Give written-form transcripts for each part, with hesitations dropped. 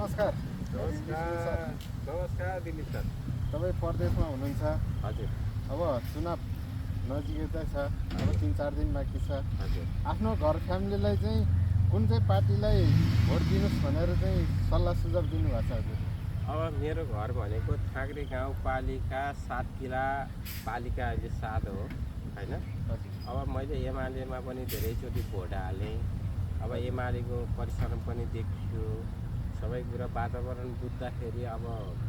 नमस्कार। नमस्कार दिलीप सर। तपाईँ परदेशमा हुनुहुन्छ। हजुर अब चुनाव नजिकै छ, अब 3-4 दिन बाँकी छ। हजुर। आफ्नो घर फ्यामिलीलाई चाहिँ कुन चाहिँ पार्टीलाई भोट दिनुहोस् भनेर चाहिँ सल्लाह सुझाव दिनुभएको छ हजुर? अब मेरो घर भनेको थाग्रे गाउँपालिका 7 किला पालिका अहिले 7 हो होइन। अब मैले एमालेमा पनि धेरैचोटि भोट हालेँ। अब एमालेको परिश्रम पनि देखियो, सबै कुरा वातावरण बुझ्दाखेरि अब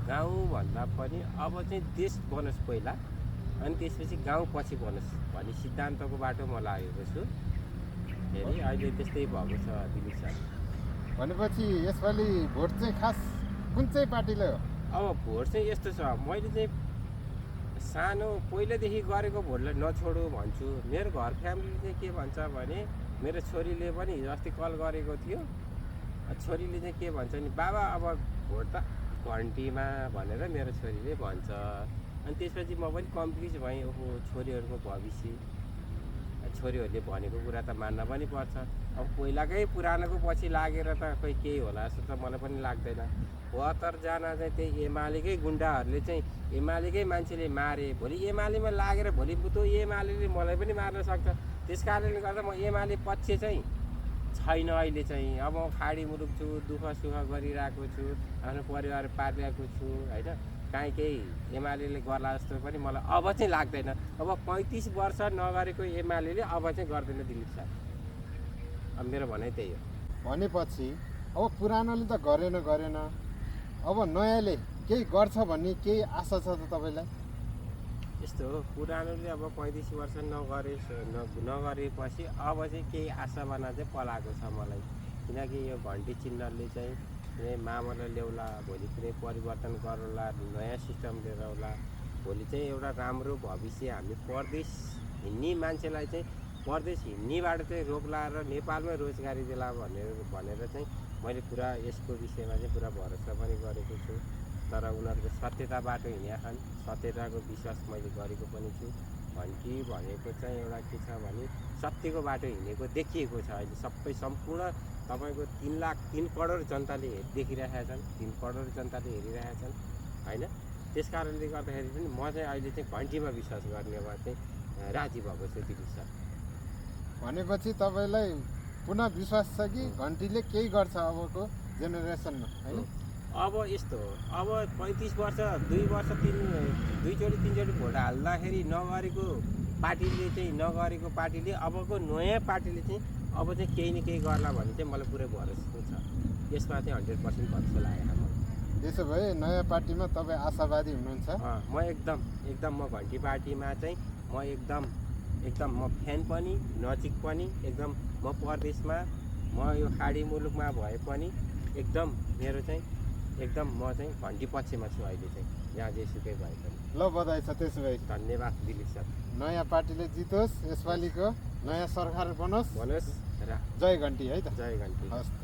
गाउँभन्दा पनि अब चाहिँ देश बनोस् पहिला अनि त्यसपछि गाउँ पछि बनोस् भन्ने सिद्धान्तको बाटो म लागेको छु। फेरि अहिले त्यस्तै भएको छ दिलीप सर। भनेपछि यसपालि भोट चाहिँ खास कुन चाहिँ पार्टीलाई हो? अब भोट चाहिँ यस्तो छ, मैले चाहिँ सानो पहिल्यैदेखि गरेको भोटलाई नछोडु भन्छु। मेरो घर फ्यामिलीले चाहिँ के भन्छ भने, मेरो छोरीले पनि हिजो अस्ति कल गरेको थियो। छोरीले चाहिँ के भन्छ नि, बाबा अब भोट त घन्टीमा भनेर मेरो छोरीले भन्छ। अनि त्यसपछि म पनि कन्फ्युज भएँ, ओहो छोरीहरूको भविष्य, छोरीहरूले भनेको कुरा त मान्न पनि पर्छ। अब पहिलाकै पुरानोको पछि लागेर त खोइ केही होला जस्तो त मलाई पनि लाग्दैन। 72 जना चाहिँ त्यही एमालेकै गुन्डाहरूले चाहिँ एमालेकै मान्छेले मारे, भोलि एमालेमा लागेर भोलि बुतो एमालेले मलाई पनि मार्न सक्छ। त्यस कारणले गर्दा म एमाले पक्ष चाहिँ छैन अहिले चाहिँ। अब म खाडी मुलुक छु, दुःख सुख गरिरहेको छु, आफ्नो परिवार पालिरहेको छु होइन। काहीँ केही एमालेले गर्ला जस्तो पनि मलाई अब चाहिँ लाग्दैन। अब 35 वर्ष नगरेको एमालेले अब चाहिँ गर्दैन दिलीप सर। अब मेरो भनाइ त्यही हो। भनेपछि अब पुरानोले त गरेन, अब नयाँले केही गर्छ भन्ने केही आशा छ त तपाईँलाई? यस्तो हो, पुरानोले अब 35 वर्ष नगरेपछि अब चाहिँ केही आशा बना चाहिँ पलाएको छ मलाई। किनकि यो घन्टी चिन्हले चाहिँ कुनै मामला ल्याउला, भोलि कुनै परिवर्तन गरौँला, नयाँ सिस्टम लिएर आउला, भोलि चाहिँ एउटा राम्रो भविष्य हामी परदेश हिँड्ने मान्छेलाई चाहिँ परदेश हिँड्नेबाट चाहिँ रोक्ला र नेपालमै रोजगारी दिला भनेर चाहिँ मैले पुरा यसको विषयमा चाहिँ पुरा भरोसा पनि गरेको छु। तर उनीहरूको सत्यता बाटो हिँडेका छन्, सत्यताको विश्वास मैले गरेको पनि छु। घन्टी भनेको चाहिँ एउटा के छ भने सत्यको बाटो हिँडेको देखिएको छ। अहिले सबै सम्पूर्ण तपाईँको 3 करोड जनताले देखिरहेका छन्, 3 करोड जनताले हेरिरहेका छन् होइन। त्यस कारणले गर्दाखेरि पनि म चाहिँ अहिले चाहिँ घन्टीमा विश्वास गर्नेमा चाहिँ राजी भएको छु दिलीप सर। भनेपछि तपाईँलाई पुनः विश्वास छ कि घन्टीले केही गर्छ अबको जेनेरेसनमा होइन? अब यस्तो हो, अब 35 वर्ष 2 वर्ष 2चोटि 3चोटि भोट हाल्दाखेरि नगरेको पार्टीले अबको नयाँ पार्टीले चाहिँ अब चाहिँ केही न केही गर्ला भन्ने चाहिँ मलाई पुरै भरोसा छ। यसमा चाहिँ 100% भरोसा लागेको मलाई। त्यसो भए नयाँ पार्टीमा तपाईँ आशावादी हुनुहुन्छ? म एकदम म घन्टी पार्टीमा चाहिँ म एकदम म फ्यान पनि, नजिक पनि, एकदम म परदेशमा, म यो खाडी मुलुकमा भए पनि एकदम मेरो चाहिँ एकदम म चाहिँ घन्टी पक्षमा छु अहिले चाहिँ, यहाँ जेसुकै भए पनि। ल बधाई छ त्यसो भए। धन्यवाद दिलीप सर। नयाँ पार्टीले जितोस्, यसपालिको नयाँ सरकार बनोस् र जय घन्टी है त। जय घन्टी। हस् त।